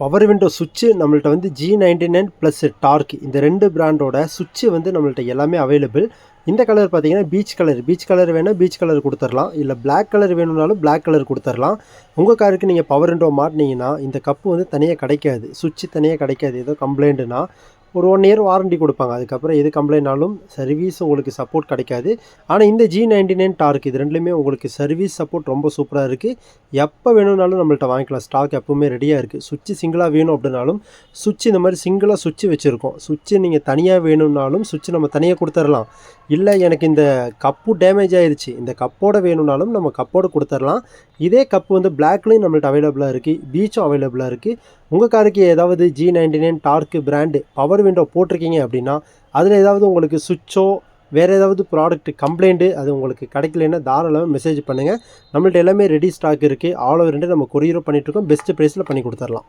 Power window சுவிட்சு நம்மள்ட்ட வந்து G99 ப்ளஸ் டார்க் இந்த 2 பிராண்டோட சுவிட்சு வந்து நம்மள்ட்ட எல்லாமே அவைலபிள். இந்த கலர் பார்த்தீங்கன்னா பீச் கலர் வேணால் பீச் கலர் கொடுத்துடலாம். இல்லை பிளாக் கலர் வேணும்னாலும் பிளாக் கலர் கொடுத்துடலாம். உங்கள் காருக்கு நீங்கள் பவர் விண்டோ மாட்டினீங்கன்னா இந்த கப்பு வந்து தனியாக கிடைக்காது, சுவிட்சு தனியாக கிடைக்காது. ஏதோ கம்ப்ளைண்ட்டுனா ஒரு 1 இயர் வாரண்டி கொடுப்பாங்க. அதுக்கப்புறம் எது கம்ப்ளைண்ட்னாலும் சர்வீஸ் உங்களுக்கு சப்போர்ட் கிடைக்காது. ஆனால் இந்த G99 டார்க் இது ரெண்டுலேயுமே உங்களுக்கு சர்வீஸ் சப்போர்ட் ரொம்ப சூப்பராக இருக்குது. எப்போ வேணும்னாலும் நம்மள்ட்ட வாங்கிக்கலாம். ஸ்டாக் எப்பவுமே ரெடியாக இருக்குது. சுவிட்சு சிங்கிளாக வேணும் அப்படின்னாலும் சுவிட்சு இந்த மாதிரி சிங்கிளாக சுவிட்சு வச்சுருக்கோம். சுவிட்சு நீங்கள் தனியாக வேணும்னாலும் சுவிட்சு நம்ம தனியாக கொடுத்துடலாம். இல்லை எனக்கு இந்த கப்பு டேமேஜ் ஆயிடுச்சு, இந்த கப்போட வேணும்னாலும் நம்ம கப்போடு கொடுத்துடலாம். இதே கப்பு வந்து பிளாக்லேயும் நம்மள்ட்ட அவைலபிளாக இருக்குது, பீச்சும் அவைலபிளாக இருக்குது. உங்கள் காருக்கு ஏதாவது G99 dark brand power window போட்டிருக்கீங்க அப்படின்னா அதில் ஏதாவது உங்களுக்கு சுவிட்சோ வேறு ஏதாவது ப்ராடக்ட் கம்ப்ளைண்ட்டு அது உங்களுக்கு கிடைக்கலன்னா தாராளமாக மெசேஜ் பண்ணுங்கள். நம்மள்ட்ட எல்லாமே ரெடி ஸ்டாக் இருக்குது. ஆல் ஓவர் இந்தியா நம்ம கொரியரும் பண்ணிகிட்ருக்கோம். பெஸ்ட்டு ப்ரைஸில் பண்ணி கொடுத்துடலாம்.